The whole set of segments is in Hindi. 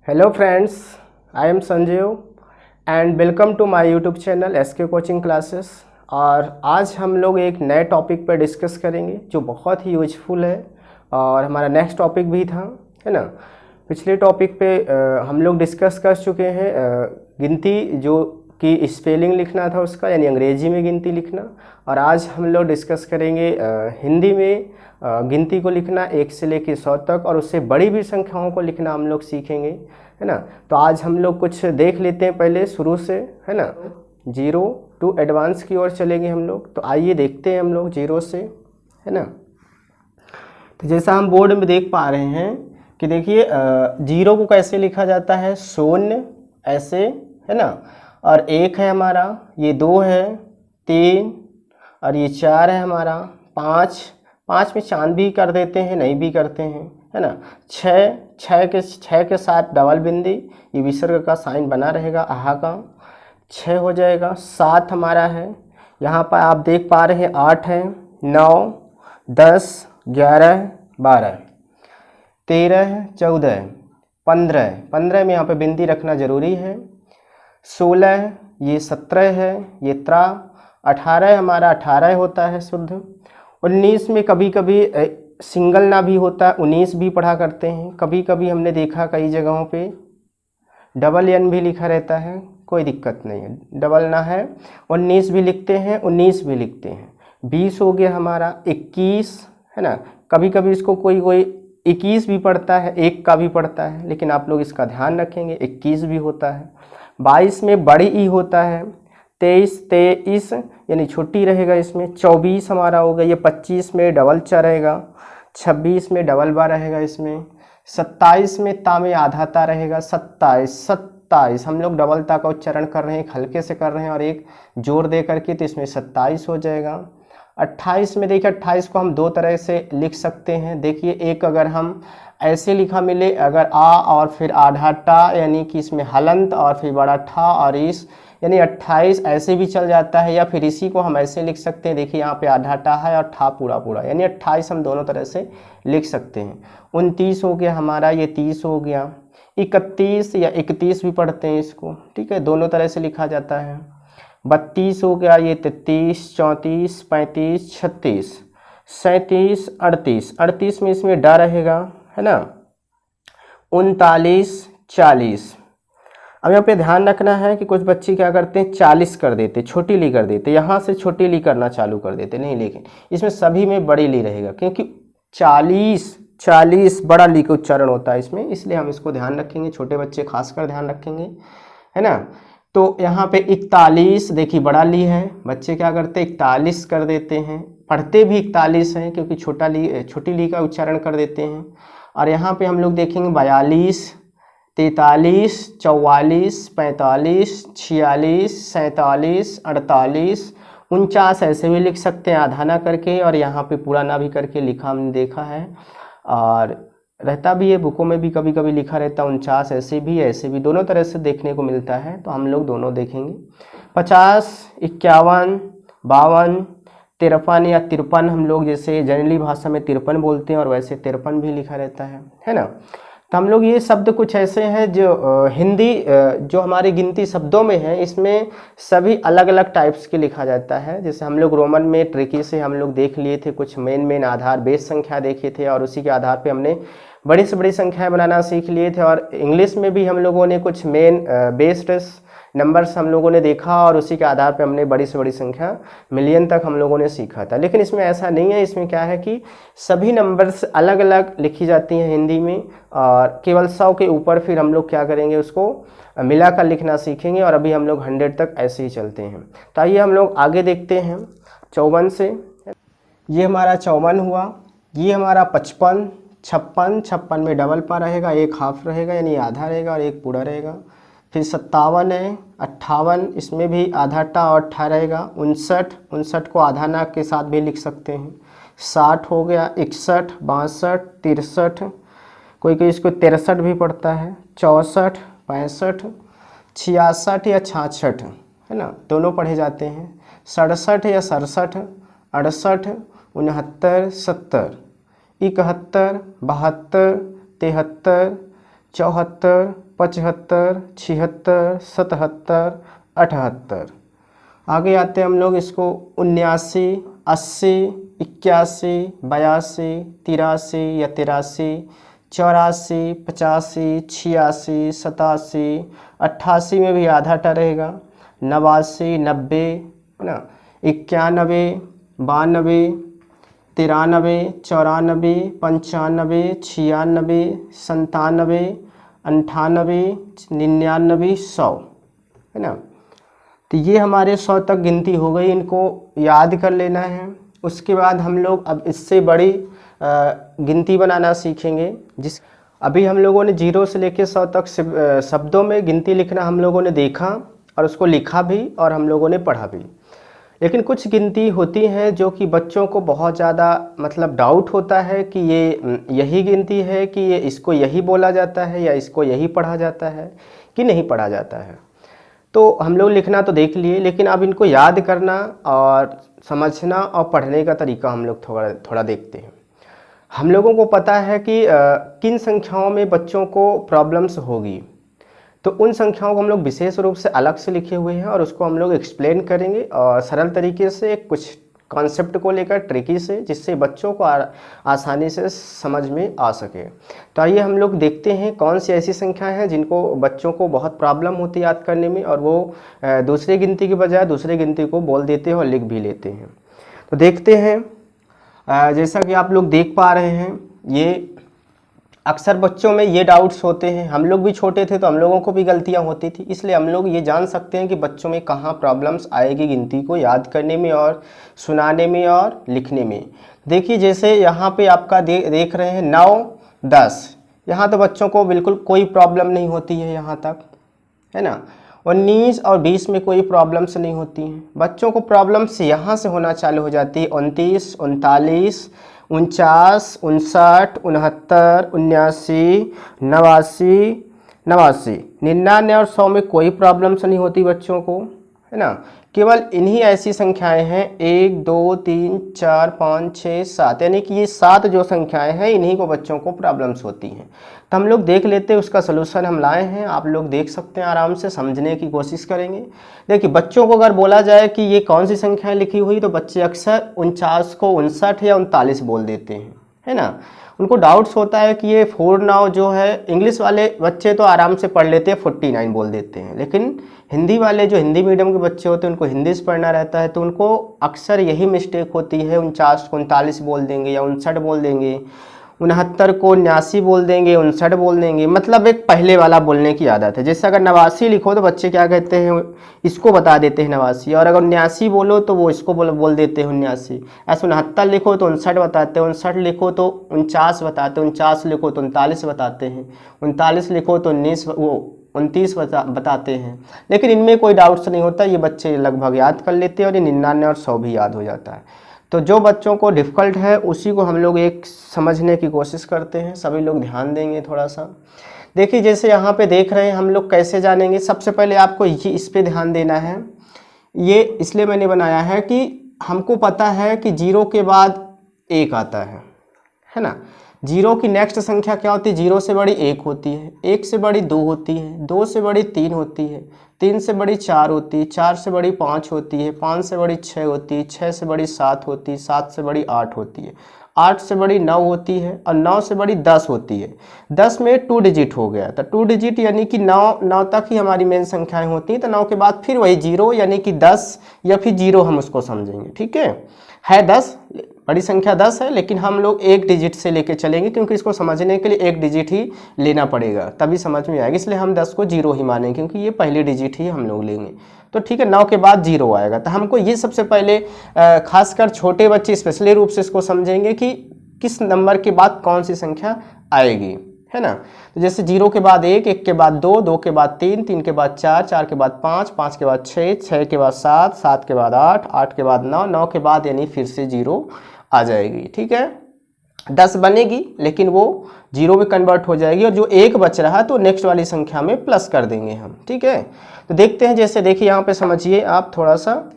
Hello friends, I am Sanjeev and welcome to my YouTube channel SK coaching classes. और आज हम लोग एक नए टॉपिक पर डिस्कस करेंगे जो बहुत ही यूजफुल है और हमारा नेक्स्ट टॉपिक भी था, है ना। पिछले टॉपिक पे हम लोग डिस्कस कर चुके हैं गिनती जो कि स्पेलिंग लिखना था उसका, यानी अंग्रेजी में गिनती लिखना। और आज हम लोग डिस्कस करेंगे हिंदी में गिनती को लिखना 1 से लेकर 100 तक, और उससे बड़ी भी संख्याओं को लिखना हम लोग सीखेंगे, है ना। तो आज हम लोग कुछ देख लेते हैं पहले शुरू से, है ना। 0 टू एडवांस की ओर चलेंगे हम लोग। तो आइए देखते हैं हम लोग 0 से, है ना। तो जैसा हम बोर्ड में देख पा रहे हैं कि देखिए 0 को कैसे लिखा जाता है, शून्य ऐसे, है ना। और 1 है हमारा, ये 2 है, 3 और ये 4 है हमारा, 5 में चांद भी कर देते हैं, नहीं भी करते हैं, है ना। 6 के साथ डबल बिंदी, ये विसर्ग का साइन बना रहेगा, आहा का 6 हो जाएगा। 7 हमारा है, यहाँ पर आप देख पा रहे हैं 8 है, 9 10 11 12 13 14 15 में यहाँ पे बिंदी रखना जरूरी है। 16 ये 17 है, ये 18 हमारा 18 होता है शुद्ध। 19 में कभी कभी सिंगल ना भी होता है, 19 भी पढ़ा करते हैं। कभी कभी हमने देखा कई जगहों पे डबल एन भी लिखा रहता है, कोई दिक्कत नहीं है, डबल ना है, 19 भी लिखते हैं, 19 भी लिखते हैं। 20 हो गया हमारा, 21, है ना। कभी कभी इसको कोई 21 भी पढ़ता है, 1 का भी पढ़ता है, लेकिन आप लोग इसका ध्यान रखेंगे 21 भी होता है। 22 में बड़ी ई होता है। 23 यानी छोटी रहेगा इसमें। 24 हमारा हो गया, ये 25 में डबल चा रहेगा, 26 में डबल बा रहेगा इसमें। 27 में ता में आधा ता रहेगा। 27 हम लोग डबल ता का उच्चारण कर रहे हैं, हल्के से कर रहे हैं और एक जोर दे करके, तो इसमें 27 हो जाएगा। 28 में देखिए 28 को हम 2 तरह से लिख सकते हैं। देखिए एक अगर हम ऐसे लिखा मिले, अगर आ और फिर आधा टा, यानी कि इसमें हलंत और फिर बड़ा ठा और इस, यानी 28 ऐसे भी चल जाता है, या फिर इसी को हम ऐसे लिख सकते हैं। देखिए यहाँ पे आधा टा है और ठा पूरा, यानी 28 हम दोनों तरह से लिख सकते हैं। 29 हो गया हमारा, ये 30 हो गया। 31 या 31 भी पढ़ते हैं इसको, ठीक है, दोनों तरह से लिखा जाता है। 32 हो गया, ये 33, 34, 35, 36, 37, 38 में इसमें डा रहेगा, है ना। 39, 40। अब यहाँ पे ध्यान रखना है कि कुछ बच्चे क्या करते हैं, 40 कर देते, छोटी ली कर देते, यहाँ से छोटी ली करना चालू कर देते, नहीं, लेकिन इसमें सभी में बड़ी ली रहेगा, क्योंकि 40 बड़ा ली का उच्चारण होता है इसमें, इसलिए हम इसको ध्यान रखेंगे, छोटे बच्चे खासकर ध्यान रखेंगे, है ना। तो यहाँ पे 41, देखिए बड़ा ली है, बच्चे क्या करते हैं 41 कर देते हैं, पढ़ते भी 41 हैं, क्योंकि छोटी ली का उच्चारण कर देते हैं। और यहाँ पे हम लोग देखेंगे 42, 43, 44, 45, 46, 47, 48, 49 ऐसे भी लिख सकते हैं आधा ना करके, और यहाँ पे पूरा ना भी करके लिखा हमने देखा है, और रहता भी है बुकों में भी कभी कभी लिखा रहता है 49, ऐसे भी दोनों तरह से देखने को मिलता है, तो हम लोग दोनों देखेंगे। 50, 51, 52, 53 या 53 हम लोग जैसे जनरली भाषा में 53 बोलते हैं, और वैसे 53 भी लिखा रहता है ना। तो हम लोग ये शब्द कुछ ऐसे हैं जो हिंदी जो हमारी गिनती शब्दों में है, इसमें सभी अलग अलग टाइप्स के लिखा जाता है। जैसे हम लोग रोमन में ट्रिकी से हम लोग देख लिए थे, कुछ मेन आधार बेस संख्या देखे थे, और उसी के आधार पे हमने बड़ी से बड़ी संख्याएं बनाना सीख लिए थे। और इंग्लिश में भी हम लोगों ने कुछ मेन बेस्ड नंबर्स हम लोगों ने देखा, और उसी के आधार पे हमने बड़ी से बड़ी संख्या मिलियन तक हम लोगों ने सीखा था। लेकिन इसमें ऐसा नहीं है, इसमें क्या है कि सभी नंबर्स अलग अलग लिखी जाती हैं हिंदी में, और केवल 100 के ऊपर फिर हम लोग क्या करेंगे, उसको मिलाकर लिखना सीखेंगे, और अभी हम लोग 100 तक ऐसे ही चलते हैं। तो आइए हम लोग आगे देखते हैं 54 से। ये हमारा 54 हुआ, ये हमारा 55, 56 में डबल पा रहेगा, एक हाफ रहेगा यानी आधा रहेगा और एक पूरा रहेगा। फिर 57 है, 58, इसमें भी आधा टा और ठा रहेगा। 59 को आधा ना के साथ भी लिख सकते हैं। 60 हो गया, 61, 62, 63, कोई इसको 63 भी पढ़ता है। 64, 65, 66 या 66, है ना, दोनों पढ़े जाते हैं। 67 या 67, 68, 69, 70, 71, 72, 73, 74, 75, 76, 77, 78। आगे आते हैं हम लोग इसको 79, 80, 81, 82, 83 या 83, 84, 85, 86, 87, 88 में भी आधा टा रहेगा, 89, 90 है ना, 91, 92, 93, 94, 95, 96, 97, 98, 99, 100 है ना। तो ये हमारे 100 तक गिनती हो गई, इनको याद कर लेना है। उसके बाद हम लोग अब इससे बड़ी गिनती बनाना सीखेंगे। अभी हम लोगों ने 0 से लेकर 100 तक शब्दों में गिनती लिखना हम लोगों ने देखा और उसको लिखा भी और हम लोगों ने पढ़ा भी। लेकिन कुछ गिनती होती हैं जो कि बच्चों को बहुत ज़्यादा मतलब डाउट होता है कि ये यही गिनती है, कि ये इसको यही बोला जाता है या इसको यही पढ़ा जाता है कि नहीं पढ़ा जाता है। तो हम लोग लिखना तो देख लिए, लेकिन अब इनको याद करना और समझना और पढ़ने का तरीका हम लोग थोड़ा देखते हैं। हम लोगों को पता है कि किन संख्याओं में बच्चों को प्रॉब्लम्स होगी, तो उन संख्याओं को हम लोग विशेष रूप से अलग से लिखे हुए हैं और उसको हम लोग एक्सप्लेन करेंगे और सरल तरीके से कुछ कॉन्सेप्ट को लेकर ट्रिकी से, जिससे बच्चों को आसानी से समझ में आ सके। तो आइए हम लोग देखते हैं कौन सी ऐसी संख्याएं हैं जिनको बच्चों को बहुत प्रॉब्लम होती है याद करने में और वो दूसरी गिनती की बजाय दूसरी गिनती को बोल देते हैं और लिख भी लेते हैं। तो देखते हैं, जैसा कि आप लोग देख पा रहे हैं, ये अक्सर बच्चों में ये डाउट्स होते हैं। हम लोग भी छोटे थे तो हम लोगों को भी गलतियां होती थी, इसलिए हम लोग ये जान सकते हैं कि बच्चों में कहाँ प्रॉब्लम्स आएगी गिनती को याद करने में और सुनाने में और लिखने में। देखिए जैसे यहाँ पे आपका देख रहे हैं 9, 10, यहाँ तो बच्चों को बिल्कुल कोई प्रॉब्लम नहीं होती है यहाँ तक, है ना। 19 और 20 में कोई प्रॉब्लम्स नहीं होती हैं। बच्चों को प्रॉब्लम्स यहाँ से होना चालू हो जाती है 29, 39, 49, 59, 69, 79, 89, 89, 99 और 100 में कोई प्रॉब्लम्स नहीं होती बच्चों को, है ना। केवल इन्हीं ऐसी संख्याएं हैं 1, 2, 3, 4, 5, 6, 7, यानी कि ये 7 जो संख्याएं हैं इन्हीं को बच्चों को प्रॉब्लम्स होती हैं। तो हम लोग देख लेते हैं, उसका सलूशन हम लाए हैं, आप लोग देख सकते हैं, आराम से समझने की कोशिश करेंगे। देखिए बच्चों को अगर बोला जाए कि ये कौन सी संख्याएं लिखी हुई, तो बच्चे अक्सर 49 को 59 या 39 बोल देते हैं, है ना। उनको डाउट्स होता है कि ये 4 9 जो है, इंग्लिश वाले बच्चे तो आराम से पढ़ लेते हैं 49 बोल देते हैं, लेकिन हिंदी वाले जो हिंदी मीडियम के बच्चे होते हैं उनको हिंदी से पढ़ना रहता है, तो उनको अक्सर यही मिस्टेक होती है, 49 को 39 बोल देंगे या 59 बोल देंगे, 69 को 89 बोल देंगे, 59 बोल देंगे, मतलब एक पहले वाला बोलने की आदत है। जैसे अगर 89 लिखो तो बच्चे क्या कहते हैं, इसको बता देते हैं 89, और अगर 89 बोलो तो वो इसको बोल देते हैं 79। ऐसे 69 लिखो तो 59 बताते हैं, 59 लिखो तो 49 बताते हैं, 49 लिखो तो 39 बताते हैं, 39 लिखो तो 29 बताते हैं। लेकिन इनमें कोई डाउट्स नहीं होता, ये बच्चे लगभग याद कर लेते हैं और ये 99 और 100 भी याद हो जाता है। तो जो बच्चों को डिफ़िकल्ट है उसी को हम लोग एक समझने की कोशिश करते हैं, सभी लोग ध्यान देंगे थोड़ा सा। देखिए जैसे यहाँ पे देख रहे हैं, हम लोग कैसे जानेंगे, सबसे पहले आपको ये इस पे ध्यान देना है। ये इसलिए मैंने बनाया है कि हमको पता है कि 0 के बाद 1 आता है ना। 0 की नेक्स्ट संख्या क्या होती है, 0 से बड़ी 1 होती है, 1 से बड़ी 2 होती है, 2 से बड़ी 3 होती है, 3 से बड़ी 4 होती है, 4 से बड़ी 5 होती है, 5 से बड़ी 6 होती है, 6 से बड़ी 7 होती है, 7 से बड़ी 8 होती है, 8 से बड़ी 9 होती है और 9 से बड़ी 10 होती है। 10 में 2 डिजिट हो गया, तो 2 डिजिट यानी कि 9 तक ही हमारी मेन संख्याएं होती हैं। तो 9 के बाद फिर वही 0 यानी कि 10 या फिर 0 हम उसको समझेंगे, ठीक है 10, बड़ी संख्या 10 है, लेकिन हम लोग 1 डिजिट से लेके चलेंगे, क्योंकि इसको समझने के लिए 1 डिजिट ही लेना पड़ेगा तभी समझ में आएगा, इसलिए हम 10 को 0 ही मानेंगे, क्योंकि ये पहली डिजिट ही हम लोग लेंगे। तो ठीक है, 9 के बाद 0 आएगा, तो हमको ये सबसे पहले खासकर छोटे बच्चे स्पेशली रूप से इसको समझेंगे कि किस नंबर के बाद कौन सी संख्या आएगी, है ना। तो जैसे 0 के बाद 1, 1 के बाद 2, 2 के बाद 3, 3 के बाद 4, 4 के बाद 5, 5 के बाद 6, 6 के बाद 7, 7 के बाद 8, 8 के बाद 9, 9 के बाद यानी फिर से 0 आ जाएगी, ठीक है। 10 बनेगी लेकिन वो 0 में कन्वर्ट हो जाएगी, और जो 1 बच रहा है तो नेक्स्ट वाली संख्या में प्लस कर देंगे हम, ठीक है। तो देखते हैं, जैसे देखिए यहाँ पे समझिए आप थोड़ा सा,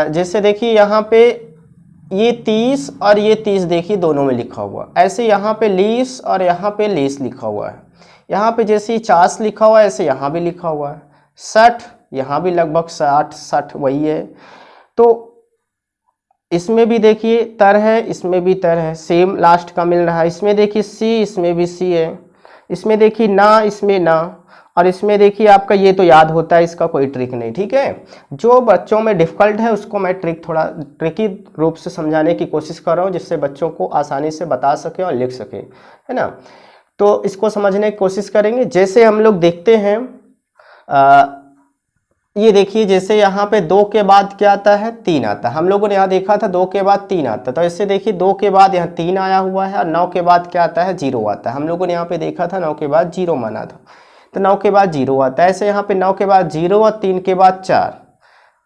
जैसे देखिए यहाँ पे ये 30 और ये 30 देखिए दोनों में लिखा हुआ, ऐसे यहाँ पे 20 और यहाँ पे 20 लिखा हुआ है। यहाँ पे जैसे 50 लिखा हुआ है ऐसे यहाँ भी लिखा हुआ है, 60 यहाँ भी लगभग 60 वही है। तो इसमें भी देखिए तर है, इसमें भी तर है, सेम लास्ट का मिल रहा है। इसमें देखिए सी, इसमें भी सी है, इसमें देखिए ना, इसमें ना, और इसमें देखिए आपका ये तो याद होता है, इसका कोई ट्रिक नहीं, ठीक है। जो बच्चों में डिफ़िकल्ट है उसको मैं थोड़ा ट्रिकी रूप से समझाने की कोशिश कर रहा हूँ, जिससे बच्चों को आसानी से बता सके और लिख सके, है ना। तो इसको समझने की कोशिश करेंगे। जैसे हम लोग देखते हैं ये देखिए, जैसे यहाँ पे 2 के बाद क्या आता है, 3 आता है। हम लोगों ने यहाँ देखा था 2 के बाद 3 आता है, तो ऐसे देखिए 2 के बाद यहाँ 3 आया हुआ है और 9 के बाद क्या आता है, 0 आता है। हम लोगों ने यहाँ पे देखा था 9 के बाद 0 माना था, तो 9 के बाद 0 आता है। ऐसे यहाँ पे 9 के बाद 0 और 3 के बाद 4,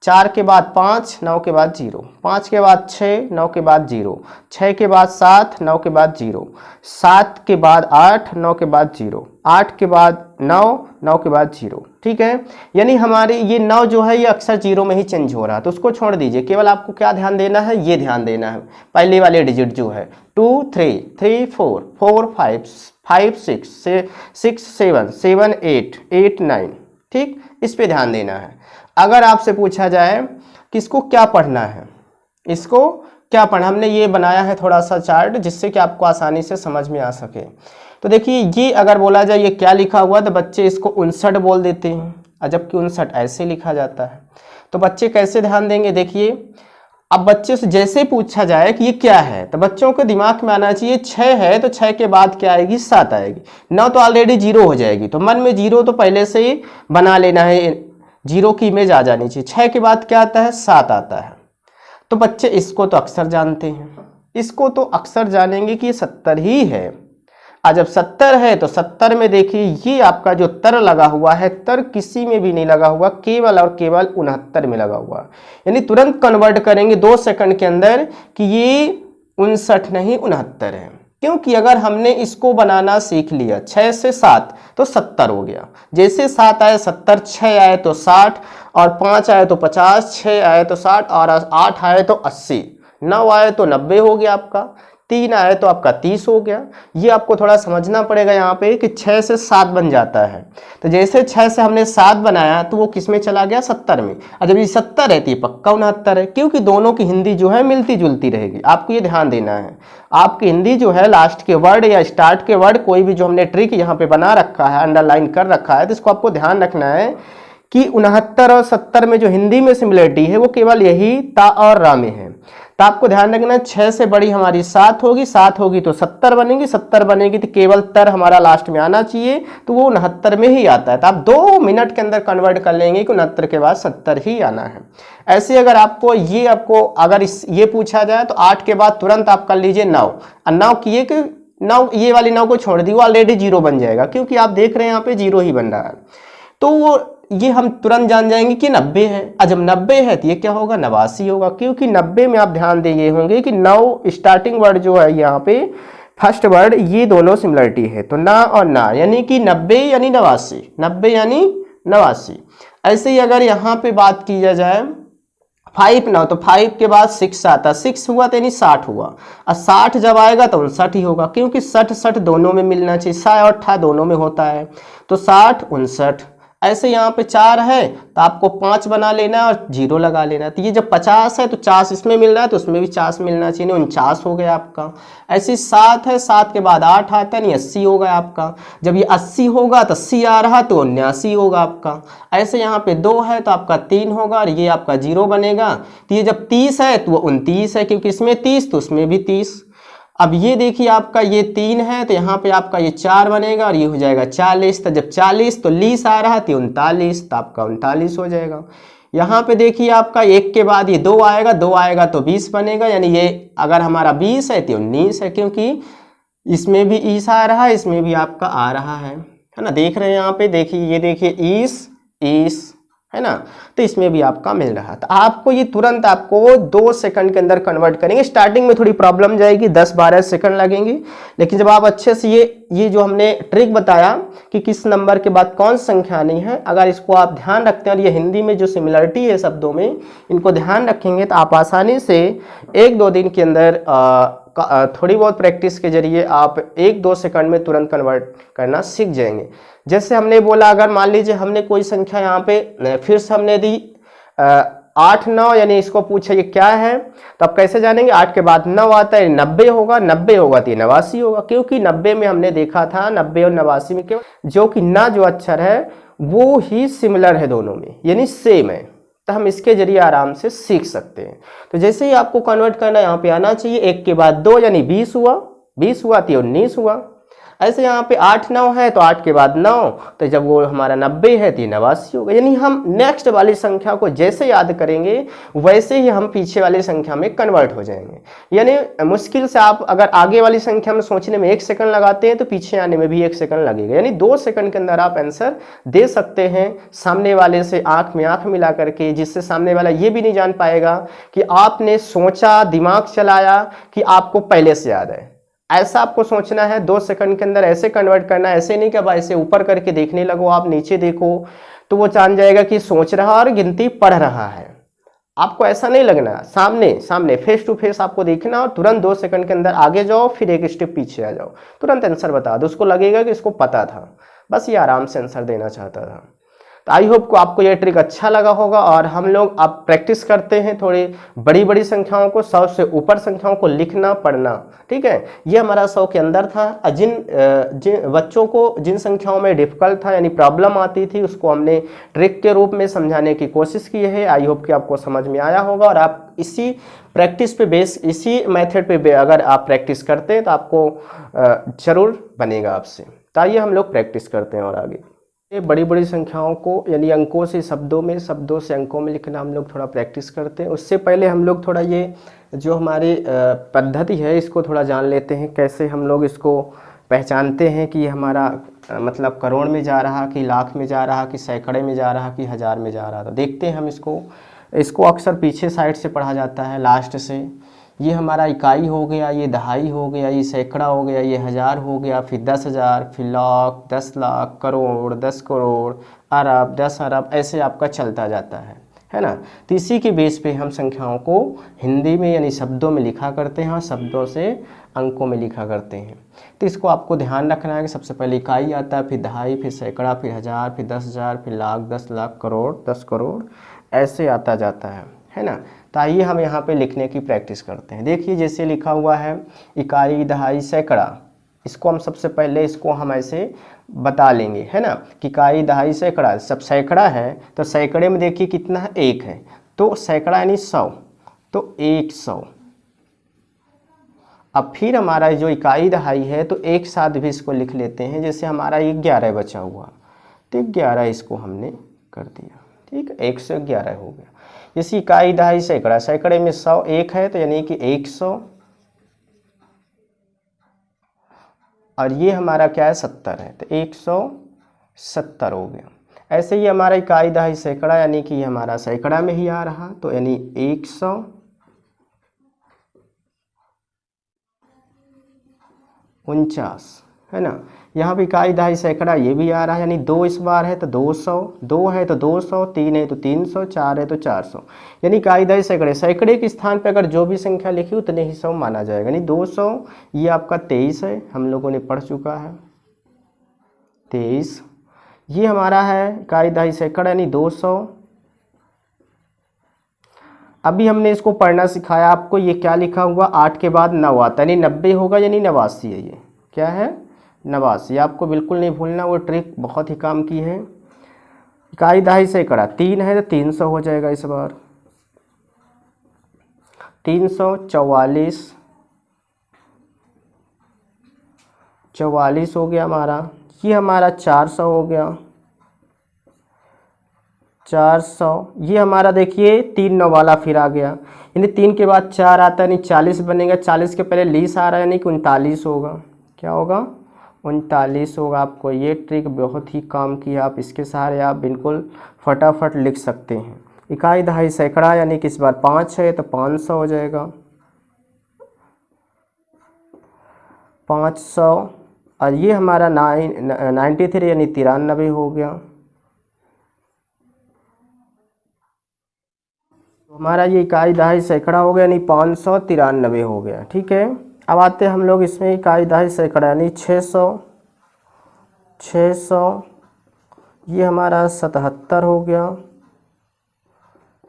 4 के बाद 5, 9 के बाद 0, 5 के बाद 6, 9 के बाद 0, 6 के बाद 7, 9 के बाद 0, 7 के बाद 8, 9 के बाद 0, 8 के बाद 9, 9 के बाद 0, ठीक है। यानी हमारे ये 9 जो है ये अक्सर 0 में ही चेंज हो रहा है, तो उसको छोड़ दीजिए। केवल आपको क्या ध्यान देना है, ये ध्यान देना है पहले वाले डिजिट जो है 2 3 3 4 4 5 5 6 6 7 7 8 8 9, ठीक, इस पे ध्यान देना है। अगर आपसे पूछा जाए कि इसको क्या पढ़ना है, इसको क्या पढ़ना, हमने ये बनाया है थोड़ा सा चार्ट जिससे कि आपको आसानी से समझ में आ सके। तो देखिए ये अगर बोला जाए ये क्या लिखा हुआ, तो बच्चे इसको 59 बोल देते हैं, और जबकि 59 ऐसे लिखा जाता है। तो बच्चे कैसे ध्यान देंगे, देखिए अब बच्चे से जैसे पूछा जाए कि ये क्या है, तो बच्चों को दिमाग में आना चाहिए 6 है तो 6 के बाद क्या आएगी, 7 आएगी। 9 तो ऑलरेडी 0 हो जाएगी, तो मन में 0 तो पहले से ही बना लेना है, 0 की इमेज आ जानी चाहिए। 6 के बाद क्या आता है, 7 आता है। तो बच्चे इसको तो अक्सर जानते हैं, इसको तो अक्सर जानेंगे कि ये 70 ही है। और जब 70 है तो 70 में देखिए ये आपका जो तर लगा हुआ है, तर किसी में भी नहीं लगा हुआ, केवल और केवल 69 में लगा हुआ। यानी तुरंत कन्वर्ट करेंगे 2 सेकंड के अंदर कि ये 59 नहीं 69 है। क्योंकि अगर हमने इसको बनाना सीख लिया 6 से 7 तो 70 हो गया। जैसे 7 आए 70, 6 आए तो 60, और 5 आए तो 50, 6 आए तो 60, और 8 आए तो 80, 9 आए तो 90 हो गया आपका, 3 आए तो आपका 30 हो गया। ये आपको थोड़ा समझना पड़ेगा यहाँ पे कि 6 से 7 बन जाता है। तो जैसे 6 से हमने 7 बनाया तो वो किस में चला गया, 70 में। और जब ये 70 है तो ये पक्का 69 है, क्योंकि दोनों की हिंदी जो है मिलती जुलती रहेगी। आपको ये ध्यान देना है, आपकी हिंदी जो है लास्ट के वर्ड या स्टार्ट के वर्ड, कोई भी जो हमने ट्रिक यहाँ पे बना रखा है, अंडरलाइन कर रखा है, तो इसको आपको ध्यान रखना है कि 69 और 70 में जो हिंदी में सिमिलरिटी है वो केवल यही ता और रा में है। तो आपको ध्यान रखना है 6 से बड़ी हमारी 7 होगी, 7 होगी तो 70 बनेगी, 70 बनेगी तो केवल तर हमारा लास्ट में आना चाहिए, तो वो 69 में ही आता है। तो आप 2 मिनट के अंदर कन्वर्ट कर लेंगे कि 69 के बाद 70 ही आना है। ऐसे अगर आपको अगर ये पूछा जाए तो 8 के बाद तुरंत आप कर लीजिए 9, और 9 किए कि 9, ये वाली 9 को छोड़ दी, वो ऑलरेडी 0 बन जाएगा, क्योंकि आप देख रहे हैं यहाँ पे 0 ही बन रहा है। तो वो ये हम तुरंत जान जाएंगे कि 90 है। और जब 90 है तो ये क्या होगा, 89 होगा, क्योंकि 90 में आप ध्यान दिए होंगे कि 9 स्टार्टिंग वर्ड जो है यहाँ पे फर्स्ट वर्ड, ये दोनों सिमिलरिटी है, तो ना और ना, यानी कि 90 यानी 89, 90 यानी 89। ऐसे ही अगर यहाँ पे बात की जाए 5 ना, तो 5 के बाद 6 आता, 6 हुआ तो यानी 60 हुआ, और 60 जब आएगा तो 59 ही होगा, क्योंकि 60 दोनों में मिलना चाहिए, 60 और 8 दोनों में होता है, तो 60 59। ऐसे यहाँ पे 4 है तो आपको 5 बना लेना है और 0 लगा लेना है। तो ये जब 50 है तो 50 इसमें मिल रहा है तो उसमें भी 50 मिलना चाहिए, 49 हो गया आपका। ऐसे 7 है, 7 के बाद 8 आता है, 80 होगा आपका। जब ये 80 होगा तो 80 आ रहा तो 79 होगा आपका। ऐसे यहाँ पे 2 है तो आपका 3 होगा और ये आपका 0 बनेगा। तो ये जब 30 है तो वो 29 है, क्योंकि इसमें 30 तो उसमें भी 30। अब ये देखिए आपका ये 3 है तो यहाँ पे आपका ये 4 बनेगा और ये हो जाएगा 40। तो जब 40 तो 40 आ रहा है तो 39, तो आपका 39 हो जाएगा। यहाँ पे देखिए आपका 1 के बाद ये 2 आएगा, 2 आएगा तो 20 बनेगा, यानी ये अगर हमारा 20 है तो 19 है, क्योंकि इसमें भी ईस आ रहा है, इसमें भी आपका आ रहा है ना। देख रहे हैं यहाँ पे, देखिए ये देखिए ईस ईस, है ना। तो इसमें भी आपका मिल रहा। तो आपको ये तुरंत आपको 2 सेकंड के अंदर कन्वर्ट करेंगे। स्टार्टिंग में थोड़ी प्रॉब्लम जाएगी, 10-12 सेकंड लगेंगे, लेकिन जब आप अच्छे से ये जो हमने ट्रिक बताया कि किस नंबर के बाद कौन सी संख्या आनी है, अगर इसको आप ध्यान रखते हैं और ये हिंदी में जो सिमिलरिटी है शब्दों में, इनको ध्यान रखेंगे तो आप आसानी से 1-2 दिन के अंदर थोड़ी बहुत प्रैक्टिस के जरिए आप 1-2 सेकंड में तुरंत कन्वर्ट करना सीख जाएंगे। जैसे हमने बोला, अगर मान लीजिए हमने कोई संख्या यहाँ पे फिर से हमने दी 8-9, यानी इसको पूछे ये क्या है, तो आप कैसे जानेंगे? 8 के बाद 9 आता है, 90 होगा, 90 होगा तो 89 होगा, क्योंकि 90 में हमने देखा था 90 और 89 में केवल जो कि ना जो अक्षर है वो ही सिमिलर है दोनों में, यानी सेम है। तो हम इसके जरिए आराम से सीख सकते हैं। तो जैसे ही आपको कन्वर्ट करना यहाँ पे आना चाहिए, 1 के बाद 2 यानी 20 हुआ, 20 हुआ तो 19 हुआ। ऐसे यहाँ पे 8-9 है तो 8 के बाद 9, तो जब वो हमारा 90 है तो 89 होगा। यानी हम नेक्स्ट वाली संख्या को जैसे याद करेंगे वैसे ही हम पीछे वाली संख्या में कन्वर्ट हो जाएंगे। यानी मुश्किल से आप अगर आगे वाली संख्या में सोचने में 1 सेकंड लगाते हैं तो पीछे आने में भी 1 सेकंड लगेगा। यानी 2 सेकंड के अंदर आप आंसर दे सकते हैं सामने वाले से आंख में आंख मिला करके, जिससे सामने वाला ये भी नहीं जान पाएगा कि आपने सोचा, दिमाग चलाया, कि आपको पहले से याद है। ऐसा आपको सोचना है 2 सेकंड के अंदर, ऐसे कन्वर्ट करना है। ऐसे नहीं कि अब ऐसे ऊपर करके देखने लगो, आप नीचे देखो तो वो जान जाएगा कि सोच रहा और गिनती पढ़ रहा है। आपको ऐसा नहीं लगना, सामने सामने फेस टू फेस आपको देखना और तुरंत 2 सेकंड के अंदर आगे जाओ, फिर 1 स्टेप पीछे आ जाओ, तुरंत आंसर बता दो। उसको लगेगा कि इसको पता था, बस ये आराम से आंसर देना चाहता था। तो आई होप को आपको यह ट्रिक अच्छा लगा होगा। और हम लोग अब प्रैक्टिस करते हैं थोड़ी बड़ी बड़ी संख्याओं को, 100 से ऊपर संख्याओं को लिखना पढ़ना, ठीक है। ये हमारा 100 के अंदर था। जिन बच्चों को जिन संख्याओं में डिफिकल्ट था यानी प्रॉब्लम आती थी, उसको हमने ट्रिक के रूप में समझाने की कोशिश की है। आई होप कि आपको समझ में आया होगा। और आप इसी प्रैक्टिस पे बेस, इसी मेथड पे अगर आप प्रैक्टिस करते हैं तो आपको जरूर बनेगा आपसे। तो आइए हम लोग प्रैक्टिस करते हैं और आगे ये बड़ी बड़ी संख्याओं को यानी अंकों से शब्दों में, शब्दों से अंकों में लिखना हम लोग थोड़ा प्रैक्टिस करते हैं। उससे पहले हम लोग थोड़ा ये जो हमारी पद्धति है इसको थोड़ा जान लेते हैं, कैसे हम लोग इसको पहचानते हैं कि ये हमारा मतलब करोड़ में जा रहा, कि लाख में जा रहा, कि सैकड़े में जा रहा, कि हज़ार में जा रहा। तो देखते हैं हम इसको अक्सर पीछे साइड से पढ़ा जाता है, लास्ट से। ये हमारा इकाई हो गया, ये दहाई हो गया, ये सैकड़ा हो गया, ये हज़ार हो गया, फिर 10,000, फिर लाख, 10 लाख, करोड़, 10 करोड़, अरब, 10 अरब, ऐसे आपका चलता जाता है ना। तो इसी के बेस पे हम संख्याओं को हिंदी में यानी शब्दों में लिखा करते हैं और शब्दों से अंकों में लिखा करते हैं। तो इसको आपको ध्यान रखना है कि सबसे पहले इकाई आता है, फिर दहाई, फिर सैकड़ा, फिर हज़ार, फिर 10,000, फिर लाख, 10 लाख, करोड़, 10 करोड़, ऐसे आता जाता है ना। तो आइए हम यहाँ पे लिखने की प्रैक्टिस करते हैं। देखिए जैसे लिखा हुआ है इकाई, दहाई, सैकड़ा, इसको हम सबसे पहले इसको हम ऐसे बता लेंगे, है ना, कि इकाई, दहाई, सैकड़ा। सब सैकड़ा है तो सैकड़े में देखिए कितना है, 1 है, तो सैकड़ा यानी 100, तो 100। अब फिर हमारा जो इकाई दहाई है तो एक साथ भी इसको लिख लेते हैं। जैसे हमारा ये 11 बचा हुआ, तो 11 इसको हमने कर दिया, ठीक है, 111 हो गया। जैसे इकाई, दहाई, सैकड़ा, सैकड़े में 100, 1 है तो यानी कि 100, और ये हमारा क्या है, 70 है, तो 170 हो गया। ऐसे ही हमारा इकाई, दहाई, सैकड़ा यानी कि ये हमारा सैकड़ा में ही आ रहा, तो यानी 149, है ना। यहाँ पे इकाई, दहाई, सैकड़ा ये भी आ रहा है, यानी 2 इस बार है तो 200, 2 है तो 200, 3 है तो 300, 4 है तो 400। यानी इकाई, दहाई, सैकड़े, सैकड़े के स्थान पे अगर जो भी संख्या लिखी उतने ही 100 माना जाएगा। यानी 200, ये आपका 23 है, हम लोगों ने पढ़ चुका है 23। ये हमारा है इकाई, दहाई, सैकड़ा यानी 200। अभी हमने इसको पढ़ना सिखाया आपको। ये क्या लिखा हुआ, 8 के बाद 9 आता है, यानी 90 होगा, यानी 89 है। ये क्या है, 89। आपको बिल्कुल नहीं भूलना, वो ट्रिक बहुत ही काम की है। इकाई, दहाई, सैकड़ा 3 है तो 300 हो जाएगा इस बार, 344, 44 हो गया हमारा। ये हमारा 400 हो गया, 400। ये हमारा देखिए 3 9 वाला फिर आ गया, यानी 3 के बाद 4 आता है, यानी 40 बनेगा। 40 के पहले लीस आ रहा है, यानी कि 39 होगा। क्या होगा, 39 होगा। आपको ये ट्रिक बहुत ही काम की है, आप इसके सहारे आप बिल्कुल फटाफट लिख सकते हैं। इकाई दहाई सैकड़ा यानी कि इस बार 5 है तो 500 हो जाएगा 500। और ये हमारा 93 यानी 93 हो गया। तो हमारा ये इकाई दहाई सैकड़ा हो गया यानी 593 हो गया। ठीक है, अब आते हैं हम लोग इसमें इकाई दहाई सैकड़ा यानी 600 ये हमारा 77 हो गया।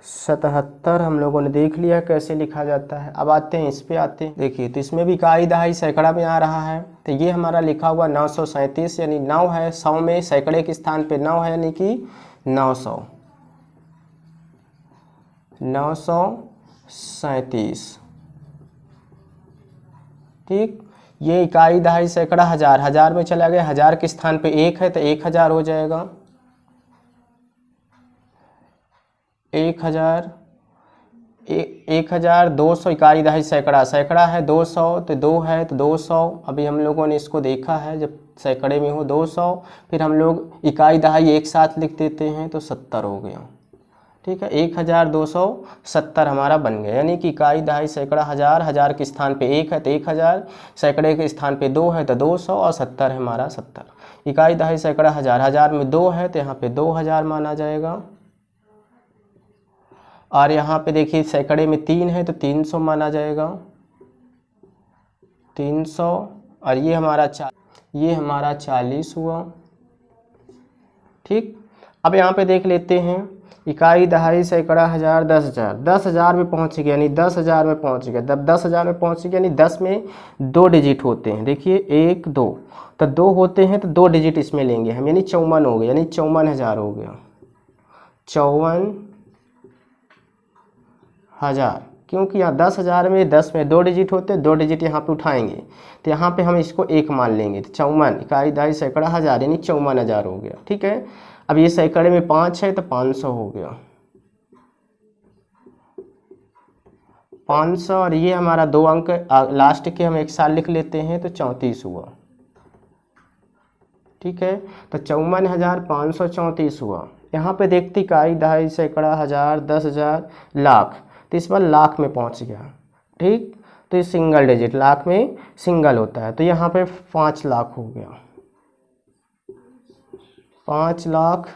77 हम लोगों ने देख लिया कैसे लिखा जाता है। अब आते हैं इस पे आते हैं, देखिए तो इसमें भी इकाई दहाई सैकड़ा में आ रहा है। तो ये हमारा लिखा हुआ 937 यानी 9 है, 100 में सैकड़े के स्थान पे 9 है यानी कि 937। ठीक, ये इकाई दहाई सैकड़ा हजार, हजार में चला गया, हजार के स्थान पे 1 है तो 1000 हो जाएगा 1000। 1200 इकाई दहाई सैकड़ा, सैकड़ा है 200 तो 2 है तो 200। अभी हम लोगों ने इसको देखा है जब सैकड़े में हो 200, फिर हम लोग इकाई दहाई एक साथ लिख देते हैं तो 70 हो गया। ठीक है, 1270 हमारा बन गया, यानी कि इकाई दहाई सैकड़ा हजार, हजार के स्थान पे 1 है तो 1000, सैकड़े के स्थान पे 2 है तो 200 और 70 है हमारा 70। इकाई दहाई सैकड़ा हजार, हजार में 2 है तो यहाँ पे 2000 माना जाएगा। और यहाँ पे देखिए सैकड़े में 3 है तो 300 माना जाएगा 300। और ये हमारा 40 हुआ। ठीक, अब यहाँ पे देख लेते हैं इकाई दहाई सैकड़ा हजार 10,000, 10,000 में पहुँच गया यानी 10,000 में पहुँच गया। जब 10,000 में पहुँच गया यानी 10 में 2 डिजिट होते हैं, देखिए 1 2 तो 2 होते हैं तो 2 डिजिट इसमें लेंगे हम, यानी 54 हो गया, यानी 54,000 हो गया 54,000। क्योंकि यहाँ 10,000 में 10 में 2 डिजिट होते हैं, 2 डिजिट यहाँ पे उठाएंगे तो यहाँ पे हम इसको 1 मान लेंगे तो 54 इकाई दहाई सैकड़ा हजार यानी 54,000 हो गया। ठीक है, अब ये सैकड़े में 5 है तो 500 हो गया 500। और ये हमारा 2 अंक लास्ट के हम एक साथ लिख लेते हैं तो 34 हुआ। ठीक है, तो 54,534 हुआ। यहाँ पे देखते इकाई दहाई सैकड़ा हजार 10,000 लाख, तो इस बार लाख में पहुँच गया। ठीक, तो ये सिंगल डिजिट लाख में सिंगल होता है तो यहाँ पे 5 लाख हो गया 5 लाख।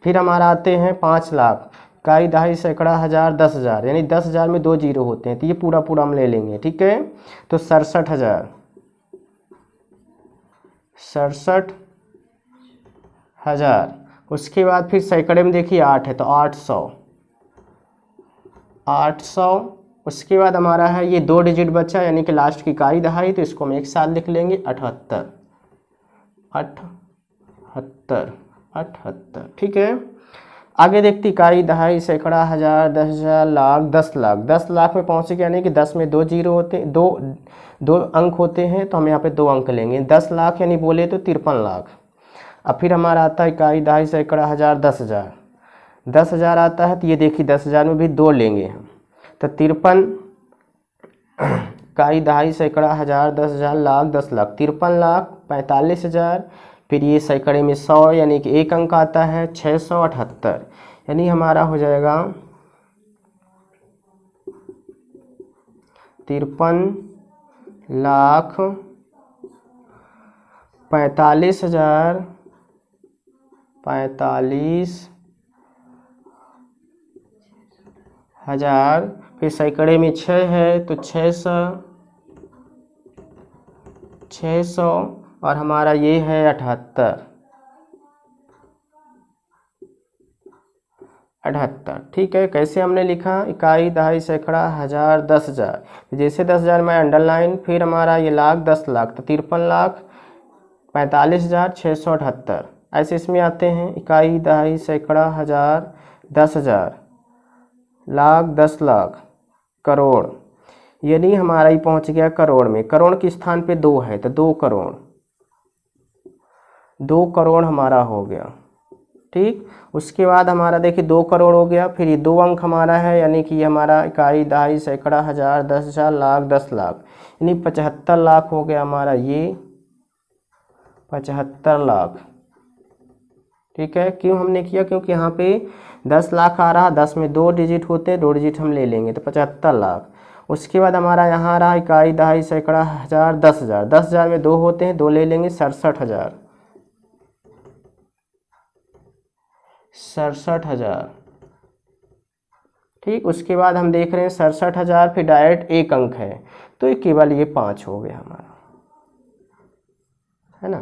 फिर हमारा आते हैं 5 लाख इकाई दहाई सैकड़ा हजार 10,000 यानी 10,000 में 2 जीरो होते हैं तो ये पूरा पूरा हम ले लेंगे। ठीक है, तो 67,000। उसके बाद फिर सैकड़े में देखिए 8 है तो 800। उसके बाद हमारा है ये 2 डिजिट बचा यानी कि लास्ट की इकाई दहाई, तो इसको हम एक साथ लिख लेंगे 78। ठीक है, आगे देखते इकाई दहाई सैकड़ा हजार 10,000 लाख 10 लाख। 10 लाख में पहुँचे यानी कि 10 में 2 जीरो होते हैं, दो अंक होते हैं तो हम यहाँ पे 2 अंक लेंगे। 10 लाख यानी बोले तो 53 लाख। अब फिर हमारा आता है इकाई दहाई सैकड़ा हजार 10,000, 10,000 आता है तो ये देखिए 10,000 में भी 2 लेंगे हम तो 53 इकाई दहाई सैकड़ा हजार 10,000 लाख 10 लाख 53,45,000। फिर ये सैकड़े में 100 यानी कि 1 अंक आता है 678, यानी हमारा हो जाएगा 53,45,000 45,000। फिर सैकड़े में 6 है तो 600 और हमारा ये है 78। ठीक है, कैसे हमने लिखा इकाई दहाई सैकड़ा हजार 10,000, जैसे 10,000 में अंडरलाइन, फिर हमारा ये लाख 10 लाख तो 53,45,678। ऐसे इसमें आते हैं इकाई दहाई सैकड़ा हजार 10,000 लाख 10 लाख करोड़, यानी हमारा ही पहुंच गया करोड़ में। करोड़ के स्थान पे 2 है तो 2 करोड़, 2 करोड़ हमारा हो गया। ठीक, उसके बाद हमारा देखिए 2 करोड़ हो गया। फिर ये 2 अंक हमारा है यानी कि हमारा इकाई दहाई सैकड़ा हजार 10,000 लाख 10 लाख यानी 75 लाख हो गया हमारा, ये 75 लाख। ठीक है, क्यों हमने किया, क्योंकि यहाँ पे 10 लाख आ रहा, 10 में 2 डिजिट होते हैं, 2 डिजिट हम ले लेंगे तो 75 लाख। उसके बाद हमारा यहाँ आ रहा इकाई, दहाई, सैकड़ा, हज़ार, 10,000, 10,000 में 2 होते हैं, 2 ले लेंगे, 67,000, 67,000। ठीक, उसके बाद हम देख रहे हैं 67,000, फिर डायरेक्ट एक अंक है तो केवल ये 5 हो गया हमारा, है ना।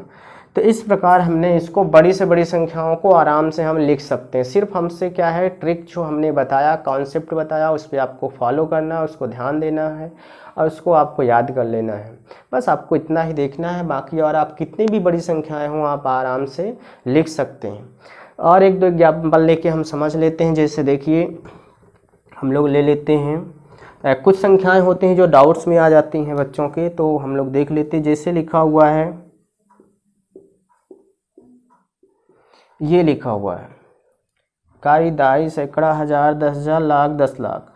तो इस प्रकार हमने इसको बड़ी से बड़ी संख्याओं को आराम से हम लिख सकते हैं। सिर्फ हमसे क्या है, ट्रिक जो हमने बताया, कॉन्सेप्ट बताया, उस पर आपको फॉलो करना है, उसको ध्यान देना है और उसको आपको याद कर लेना है। बस आपको इतना ही देखना है, बाकी और आप कितनी भी बड़ी संख्याएं हों आप आराम से लिख सकते हैं। और एक दो एग्जाम्पल लेके हम समझ लेते हैं। जैसे देखिए हम लोग ले लेते हैं, कुछ संख्याएं होती हैं जो डाउट्स में आ जाती हैं बच्चों के, तो हम लोग देख लेते हैं। जैसे लिखा हुआ है, ये लिखा हुआ है इकाई, दहाई, सैकड़ा, हज़ार, 10,000, लाख, 10 लाख।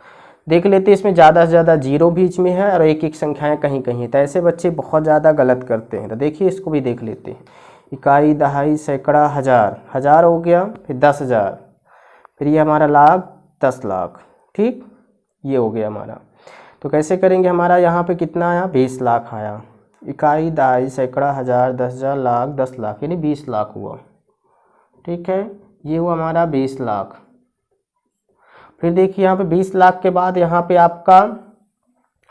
देख लेते हैं इसमें ज़्यादा से ज़्यादा जीरो बीच में है और एक एक संख्याएं कहीं कहीं, तो ऐसे बच्चे बहुत ज़्यादा गलत करते हैं। तो देखिए इसको भी देख लेते हैं। इकाई, दहाई, सैकड़ा, हज़ार, हज़ार हो गया, फिर 10,000, फिर ये हमारा लाख, 10 लाख। ठीक, ये हो गया हमारा। तो कैसे करेंगे, हमारा यहाँ पे कितना आया, 20 लाख आया। इकाई, दहाई, सैकड़ा, हज़ार, 10,000, लाख, 10 लाख, यानी 20 लाख हुआ। ठीक है, ये हुआ हमारा 20 लाख। फिर देखिए यहाँ पे 20 लाख के बाद यहाँ पे आपका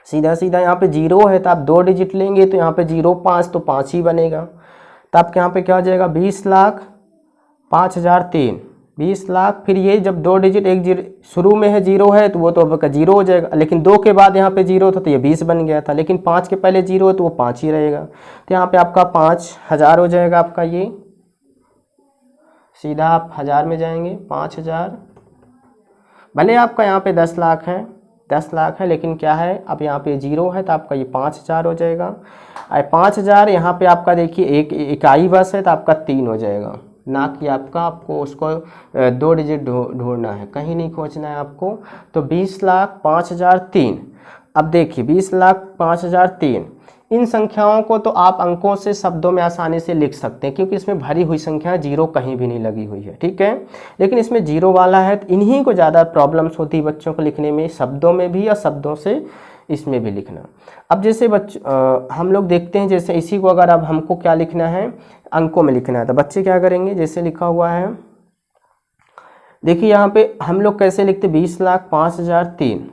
सीधा सीधा यहाँ पे जीरो है, तो आप 2 डिजिट लेंगे तो यहाँ पे 0, 5 तो 5 ही बनेगा। तो आपके यहाँ पे क्या हो जाएगा, 20 लाख 5,003, 20 लाख। फिर ये जब 2 डिजिट, एक जीरो शुरू में है, जीरो है तो वो तो आपका जीरो हो जाएगा, लेकिन 2 के बाद यहाँ पे जीरो था तो ये 20 बन गया था, लेकिन 5 के पहले जीरो है तो वो 5 ही रहेगा। तो यहाँ पे आपका 5,000 हो जाएगा आपका। ये सीधा आप हज़ार में जाएंगे, 5,000। भले आपका यहाँ पे 10 लाख है, 10 लाख है, लेकिन क्या है, अब यहाँ पे जीरो है तो आपका ये 5,000 हो जाएगा। और 5,000 यहाँ पे आपका देखिए एक इकाई बस है तो आपका 3 हो जाएगा, ना कि आपको उसको 2 डिजिट ढूंढना है, कहीं नहीं खोजना है आपको। तो 20 लाख 5,003। अब देखिए 20 लाख 5,003, इन संख्याओं को तो आप अंकों से शब्दों में आसानी से लिख सकते हैं, क्योंकि इसमें भरी हुई संख्या, जीरो कहीं भी नहीं लगी हुई है। ठीक है, लेकिन इसमें जीरो वाला है तो इन्हीं को ज़्यादा प्रॉब्लम्स होती है बच्चों को लिखने में, शब्दों में भी और शब्दों से इसमें भी लिखना। अब जैसे हम लोग देखते हैं, जैसे इसी को अगर अब हमको क्या लिखना है, अंकों में लिखना है, तो बच्चे क्या करेंगे, जैसे लिखा हुआ है देखिए यहाँ पे हम लोग कैसे लिखते, 20 लाख 5,003।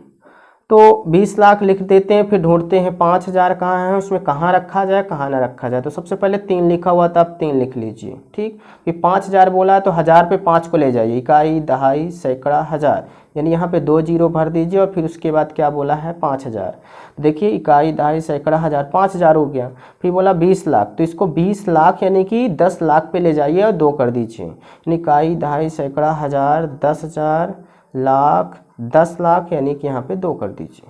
तो 20 लाख लिख देते हैं, फिर ढूंढते हैं 5,000 कहाँ है, उसमें कहाँ रखा जाए कहाँ ना रखा जाए। तो सबसे पहले 3 लिखा हुआ था, आप 3 लिख लीजिए। ठीक, फिर 5,000 बोला है तो 1000 पे 5 को ले जाइए, इकाई, दहाई, सैकड़ा, हज़ार, यानी यहाँ पे 2 जीरो भर दीजिए और फिर उसके बाद क्या बोला है, 5,000। देखिए इकाई, दहाई, सैकड़ा, हज़ार, 5,000 हो गया। फिर बोला 20 लाख, तो इसको 20 लाख यानी कि 10 लाख पे ले जाइए और 2 कर दीजिए, यानी इकाई, दहाई, सैकड़ा, हज़ार, 10,000, लाख, 10 लाख, यानी कि यहाँ पे 2 कर दीजिए,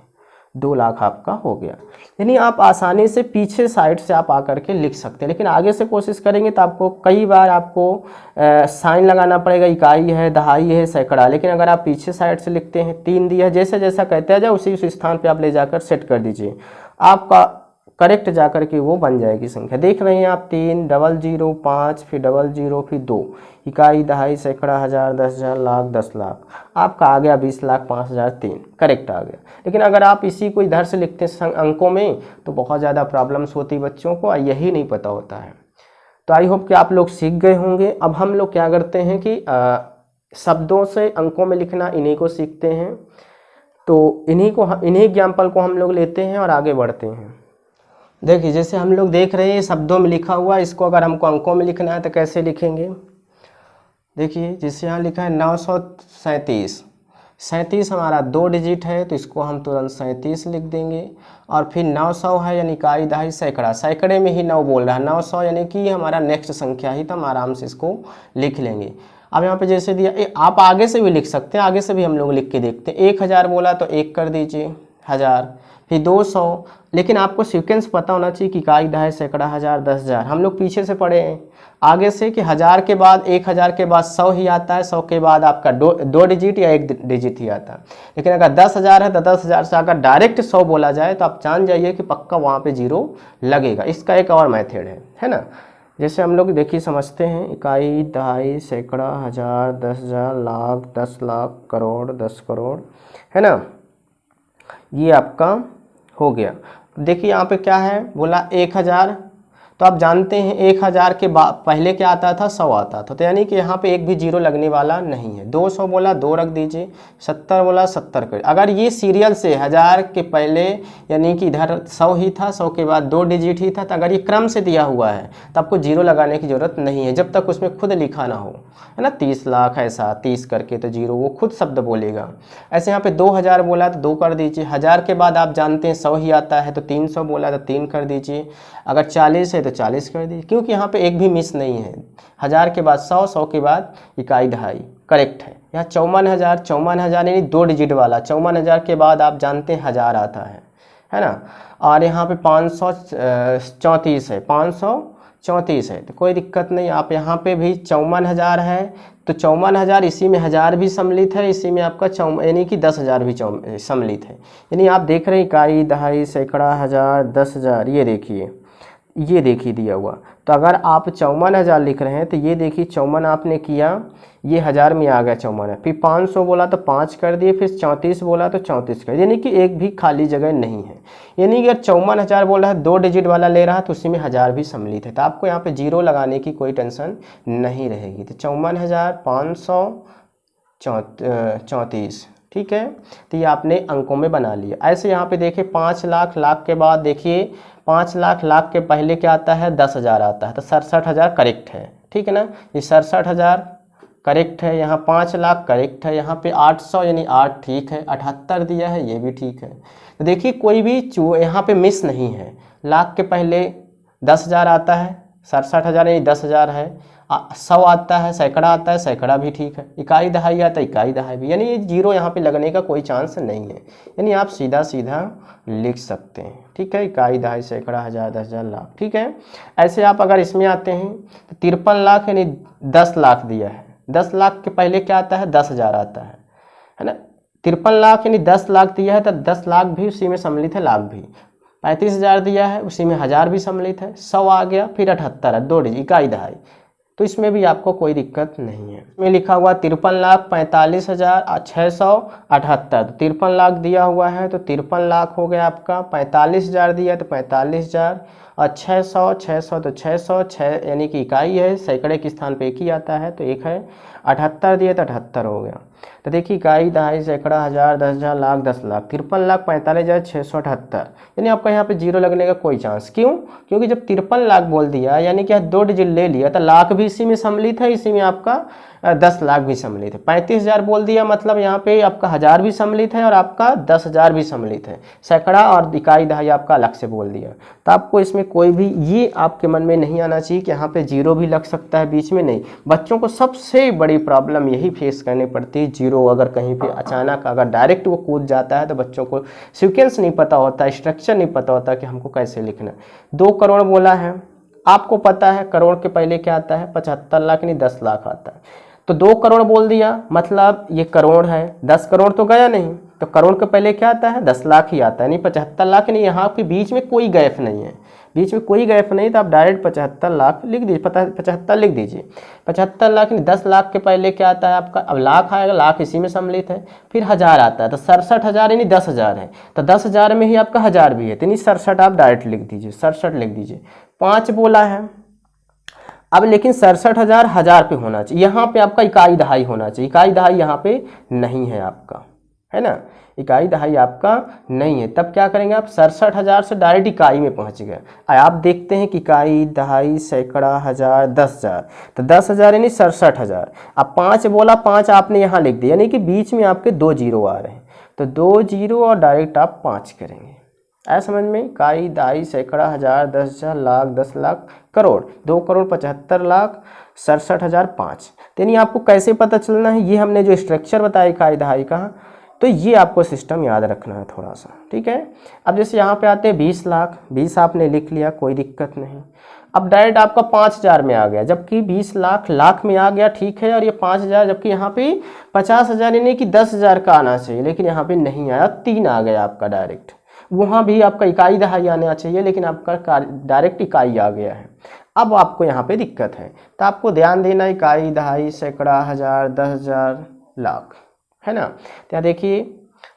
2 लाख आपका हो गया। यानी आप आसानी से पीछे साइड से आप आकर के लिख सकते हैं, लेकिन आगे से कोशिश करेंगे तो आपको कई बार आपको साइन लगाना पड़ेगा, इकाई है, दहाई है, सैकड़ा। लेकिन अगर आप पीछे साइड से लिखते हैं, 3 दिया, जैसे जैसा कहते जाए उसी उस स्थान पे आप ले जाकर सेट कर दीजिए, आपका करेक्ट जाकर के वो बन जाएगी संख्या। देख रहे हैं आप, 3, 00, 5, फिर 00, फिर 2, इकाई, दहाई, सैकड़ा, हज़ार, 10,000, लाख, 10 लाख, आपका आ गया 20 लाख 5,003, करेक्ट आ गया। लेकिन अगर आप इसी को इधर से लिखते हैं अंकों में तो बहुत ज़्यादा प्रॉब्लम्स होती बच्चों को, यही नहीं पता होता है। तो आई होप कि आप लोग सीख गए होंगे। अब हम लोग क्या करते हैं कि शब्दों से अंकों में लिखना, इन्हीं को सीखते हैं। तो इन्हीं एग्जाम्पल को हम लोग लेते हैं और आगे बढ़ते हैं। देखिए जैसे हम लोग देख रहे हैं शब्दों में लिखा हुआ, इसको अगर हमको अंकों में लिखना है तो कैसे लिखेंगे। देखिए जैसे यहाँ लिखा है 937, 37 हमारा 2 डिजिट है तो इसको हम तुरंत 37 लिख देंगे। और फिर 900 है, यानी इकाई, दहाई, सैकड़ा, सैकड़े में ही 9 बोल रहा है, 900 यानी कि हमारा नेक्स्ट संख्या ही, तो हम आराम से इसको लिख लेंगे। अब यहाँ पे जैसे दिया, आप आगे से भी लिख सकते हैं, आगे से भी हम लोग लिख के देखते हैं। 1000 बोला तो 1 कर दीजिए, 1000, फिर 200, लेकिन आपको सीक्वेंस पता होना चाहिए कि इकाई, दहाई, सैकड़ा, हज़ार, 10,000। हम लोग पीछे से पढ़े हैं आगे से कि 1000 के बाद 1000 के बाद 100 ही आता है, 100 के बाद आपका 2 डिजिट या 1 डिजिट ही आता है। लेकिन अगर 10,000 है तो 10,000 से अगर डायरेक्ट 100 बोला जाए तो आप जान जाइए कि पक्का वहाँ पे जीरो लगेगा। इसका एक और मेथड है ना। जैसे हम लोग देखिए समझते हैं, इकाई, दहाई, सैकड़ा, हज़ार, 10,000, लाख, 10 लाख, करोड़, 10 करोड़, है ना। ये आपका हो गया। देखिए यहाँ पे क्या है, बोला 1,000, तो आप जानते हैं 1,000 के बाद पहले क्या आता था, 100 आता था, तो यानी कि यहाँ पे एक भी जीरो लगने वाला नहीं है। 200 बोला 2 रख दीजिए, 70 बोला 70 कर। अगर ये सीरियल से 1000 के पहले यानी कि इधर 100 ही था, 100 के बाद 2 डिजिट ही था, तो अगर ये क्रम से दिया हुआ है तो आपको जीरो लगाने की ज़रूरत नहीं है, जब तक उसमें खुद लिखा ना हो, है ना। 30 लाख ऐसा 30 करके तो जीरो वो खुद शब्द बोलेगा। ऐसे यहाँ पे 2000 बोला तो 2 कर दीजिए, 1000 के बाद आप जानते हैं 100 ही आता है, तो 300 बोला तो 3 कर दीजिए, अगर 40 है तो 40 कर दीजिए, क्योंकि यहाँ पे एक भी मिस नहीं है। 1000 के बाद 100, 100 के बाद इकाई दहाई, करेक्ट है। यहाँ 54,000, 54,000 यानी 2 डिजिट वाला, 54,000 के बाद आप जानते हैं 1000 आता है ना। और यहाँ पे 534 है, 534 है, तो कोई दिक्कत नहीं। आप यहाँ पे भी 54,000 है, तो 54,000 इसी में 1000 भी सम्मिलित है, इसी में आपका यानी कि 10,000 भी सम्मिलित है। यानी आप देख रहे हैं इकाई, दहाई, सैकड़ा, हज़ार, 10,000, ये देखिए दिया हुआ। तो अगर आप 54,000 लिख रहे हैं तो ये देखिए 54 आपने किया, ये 1000 में आ गया 54, फिर 500 बोला तो 5 कर दिए, फिर 34 बोला तो 34 कर दिए, यानी कि एक भी खाली जगह नहीं है। यानी कि अगर 54,000 बोल रहा है, 2 डिजिट वाला ले रहा है, तो उसी में 1000 भी सम्मिलित है, तो आपको यहाँ पे जीरो लगाने की कोई टेंशन नहीं रहेगी। तो 54,534, ठीक है। तो ये आपने अंकों में बना लिया। ऐसे यहाँ पे देखिए 5 लाख, लाख के बाद देखिए 5 लाख, लाख के पहले क्या आता है, 10,000 आता है, तो 67,000 करेक्ट है, ठीक है ना। ये 67,000 करेक्ट है, यहाँ 5 लाख करेक्ट है, यहाँ पे 800 यानी 8 ठीक है, 78 दिया है, ये भी ठीक है। तो देखिए कोई भी यहाँ पे मिस नहीं है। लाख के पहले 10,000 आता है, 67,000 यानी 10,000 है, 100 आता है, सैकड़ा आता है, सैकड़ा भी ठीक है, इकाई दहाई आता है, इकाई दहाई भी, यानी ये जीरो यहाँ पे लगने का कोई चांस नहीं है, यानी आप सीधा सीधा लिख सकते हैं, ठीक है। इकाई, दहाई, सैकड़ा, हज़ार, 10,000, लाख, ठीक है। ऐसे आप अगर इसमें आते हैं तो 53 लाख यानी 10 लाख दिया है, 10 लाख के पहले क्या आता है, 10,000 आता है ना। 53 लाख यानी 10 लाख दिया है, तो 10 लाख भी उसी में सम्मिलित है, लाख भी। 35,000 दिया है, उसी में 1000 भी सम्मिलित है, 100 आ गया, फिर 78 है, 2 डिजिट, इकाई दहाई, तो इसमें भी आपको कोई दिक्कत नहीं है। इसमें लिखा हुआ 53,45,678, तो 53 लाख दिया हुआ है, तो 53 लाख हो गया आपका। 45,000 दिया तो 45,000, और 600 तो 600 यानी कि इकाई है, सैकड़े के स्थान पे एक ही आता है, तो एक है। 78 दिया तो 78 हो गया। तो देखिए इकाई, दहाई, सैकड़ा, हज़ार, 10,000, लाख, 10 लाख, 53,45,678, यानी आपका यहाँ पे जीरो लगने का कोई चांस। क्यों? क्योंकि जब 53 लाख बोल दिया यानी कि 2 डिजिट ले लिया, तो लाख भी इसी में सम्मिलित है, इसी में आपका 10 लाख भी सम्मिलित है। 35,000 बोल दिया मतलब यहाँ पे आपका 1000 भी सम्मिलित है और आपका 10,000 भी सम्मिलित है। सैकड़ा और इकाई, दहाई आपका अलग से बोल दिया। तो आपको इसमें कोई भी ये आपके मन में नहीं आना चाहिए कि यहाँ पे जीरो भी लग सकता है बीच में, नहीं। बच्चों को सबसे बड़ी प्रॉब्लम यही फेस करनी पड़ती है, जीरो अगर कहीं पे अचानक अगर डायरेक्ट वो कूद जाता है तो बच्चों को सीक्वेंस नहीं पता होता, स्ट्रक्चर नहीं पता होता कि हमको कैसे लिखना। 2 करोड़ बोला है, आपको पता है करोड़ के पहले क्या आता है, 75 लाख यानी 10 लाख आता है। तो 2 करोड़ बोल दिया मतलब ये करोड़ है, 10 करोड़ तो गया नहीं, तो करोड़ के पहले क्या आता है, 10 लाख ही आता है, यानी 75 लाख, यानी यहाँ पे बीच में कोई गैप नहीं है, बीच में कोई गैप नहीं, तो आप डायरेक्ट 75 लाख लिख दीजिए, 75 लिख दीजिए। 75 लाख यानी 10 लाख के पहले क्या आता है आपका, अब लाख आएगा, लाख इसी में सम्मिलित है, फिर 1000 आता है, तो 67,000 यानी 10,000 है, तो 10,000 में ही आपका 1000 भी है, तो यानी 67 आप डायरेक्ट लिख दीजिए, 67 लिख दीजिए। 5 बोला है, अब लेकिन 67,000 1000 पे होना चाहिए, यहाँ पे आपका इकाई दहाई होना चाहिए, इकाई दहाई यहाँ पे नहीं है आपका, है ना, इकाई दहाई आपका नहीं है। तब क्या करेंगे आप, 67,000 से डायरेक्ट इकाई में पहुँच गए। आप देखते हैं कि इकाई, दहाई, सैकड़ा, हज़ार, 10,000, तो 10,000 यानी 67,000। अब 5 बोला, 5 आपने यहाँ लिख दिया, यानी कि बीच में आपके 2 जीरो आ रहे हैं, तो 2 जीरो और डायरेक्ट आप 5 करेंगे। ऐसा समझ में, इकाई, दहाई, सैकड़ा, हज़ार, 10,000, लाख, 10 लाख, करोड़, 2 करोड़ 75 लाख, 67,000, 5। यानी आपको कैसे पता चलना है, ये हमने जो स्ट्रक्चर बताया इकाई दहाई का, तो ये आपको सिस्टम याद रखना है थोड़ा सा, ठीक है। अब जैसे यहाँ पे आते हैं 20 लाख, 20 आपने लिख लिया, कोई दिक्कत नहीं। अब डायरेक्ट आपका 5,000 में आ गया, जबकि 20 लाख लाख में आ गया, ठीक है, और ये 5,000, जबकि यहाँ पे 50,000 यानी कि 10,000 का आना चाहिए, लेकिन यहाँ पे नहीं आया, 3 आ गया आपका डायरेक्ट। वहाँ भी आपका इकाई दहाई आना चाहिए, लेकिन आपका डायरेक्ट इकाई आ गया है। अब आपको यहाँ पे दिक्कत है, तो आपको ध्यान देना, इकाई, दहाई, सैकड़ा, हज़ार, 10,000, लाख, है ना। तो यहाँ देखिए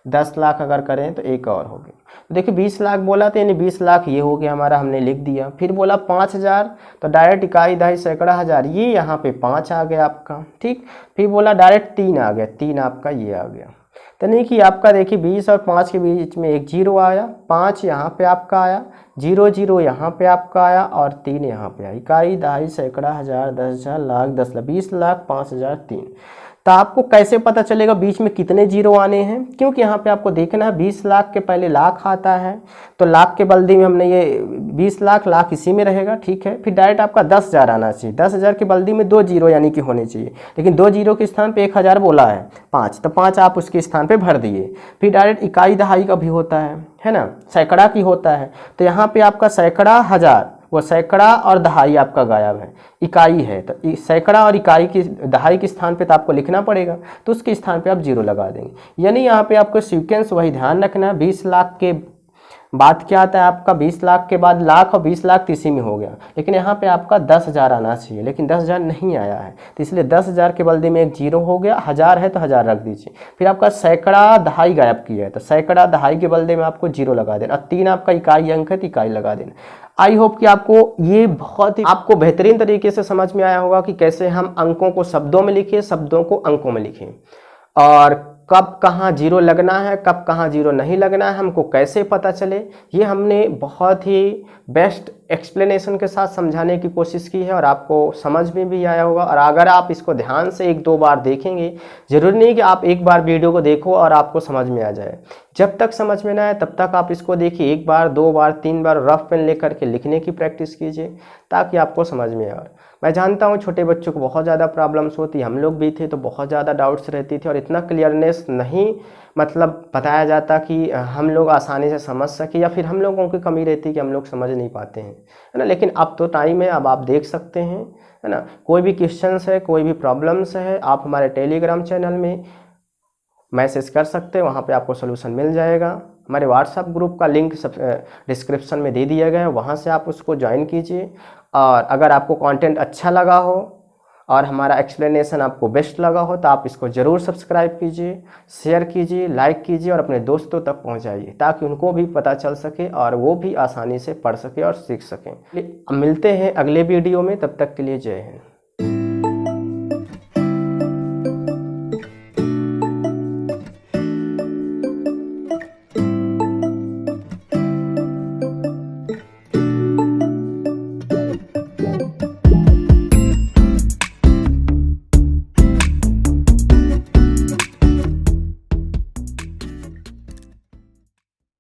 10 लाख अगर करें तो एक और हो गया। तो देखिए 20 लाख बोला तो यानी 20 लाख ये हो गया हमारा, हमने लिख दिया। फिर बोला 5,000, तो डायरेक्ट इकाई, दहाई, सैकड़ा, हज़ार, ये यहाँ पे 5 आ गया आपका, ठीक। फिर बोला डायरेक्ट 3 आ गया, 3 आपका ये आ गया। तो नहीं कि आपका देखिए 20 और 5 के बीच में एक 0 आया, 5 यहाँ पे आपका आया, 0 0 यहाँ पे आपका आया और 3 यहाँ पे आया। इकाई, दहाई, सैकड़ा, हज़ार, 10,000, लाख, 10 लाख, 20 लाख, 5,000, 3। तो आपको कैसे पता चलेगा बीच में कितने जीरो आने हैं? क्योंकि यहाँ पे आपको देखना है 20 लाख के पहले लाख आता है, तो लाख के बल्दी में हमने ये 20 लाख, लाख इसी में रहेगा, ठीक है। फिर डायरेक्ट आपका 10,000 आना चाहिए, 10,000 के बल्दी में 2 जीरो यानी कि होने चाहिए, लेकिन 2 जीरो के स्थान पे 1,000 बोला है 5, तो 5 आप उसके स्थान पे भर दिए। फिर डायरेक्ट इकाई, दहाई का भी होता है ना, सैकड़ा की होता है, तो यहाँ पे आपका सैकड़ा, हज़ार, वो सैकड़ा और दहाई आपका गायब है, इकाई है, तो सैकड़ा और इकाई की, दहाई के स्थान पे तो आपको लिखना पड़ेगा, तो उसके स्थान पे आप 0 लगा देंगे। यानी यहाँ पे आपको सीक्वेंस वही ध्यान रखना है। 20 लाख के बाद क्या आता है आपका, 20 लाख के बाद लाख, और 20 लाख इसी में हो गया, लेकिन यहाँ पे आपका 10,000 आना चाहिए, लेकिन 10,000 नहीं आया है, तो इसलिए 10,000 के बल्दी में एक 0 हो गया। 1000 है तो 1000 रख दीजिए। फिर आपका सैकड़ा, दहाई गायब किया है, तो सैकड़ा, दहाई के बल्दे में आपको 0 लगा देना, और 3 आपका इकाई अंक है तो इकाई लगा देना। आई होप कि आपको ये बहुत ही आपको बेहतरीन तरीके से समझ में आया होगा कि कैसे हम अंकों को शब्दों में लिखें, शब्दों को अंकों में लिखें, और कब कहाँ 0 लगना है, कब कहाँ 0 नहीं लगना है, हमको कैसे पता चले। ये हमने बहुत ही बेस्ट एक्सप्लेनेशन के साथ समझाने की कोशिश की है, और आपको समझ में भी आया होगा। और अगर आप इसको ध्यान से 1-2 बार देखेंगे, ज़रूरी नहीं कि आप एक बार वीडियो को देखो और आपको समझ में आ जाए। जब तक समझ में ना आए तब तक आप इसको देखिए, 1 बार, 2 बार, 3 बार रफ पेन लेकर के लिखने की प्रैक्टिस कीजिए, ताकि आपको समझ में आए। मैं जानता हूँ छोटे बच्चों को बहुत ज़्यादा प्रॉब्लम्स होती, हम लोग भी थे तो बहुत ज़्यादा डाउट्स रहती थी, और इतना क्लियरनेस नहीं मतलब बताया जाता कि हम लोग आसानी से समझ सके, या फिर हम लोगों की कमी रहती कि हम लोग समझ नहीं पाते हैं, है ना। लेकिन अब तो टाइम है, अब आप देख सकते हैं, है ना। कोई भी क्वेश्चंस है, कोई भी प्रॉब्लम्स है, आप हमारे टेलीग्राम चैनल में मैसेज कर सकते हैं, वहाँ पे आपको सोल्यूशन मिल जाएगा। हमारे व्हाट्सएप ग्रुप का लिंक सब डिस्क्रिप्शन में दे दिया गया है, वहाँ से आप उसको ज्वाइन कीजिए। और अगर आपको कंटेंट अच्छा लगा हो और हमारा एक्सप्लेनेशन आपको बेस्ट लगा हो, तो आप इसको ज़रूर सब्सक्राइब कीजिए, शेयर कीजिए, लाइक कीजिए, और अपने दोस्तों तक पहुंचाइए, ताकि उनको भी पता चल सके और वो भी आसानी से पढ़ सके और सीख सकें। मिलते हैं अगले वीडियो में, तब तक के लिए जय हिंद।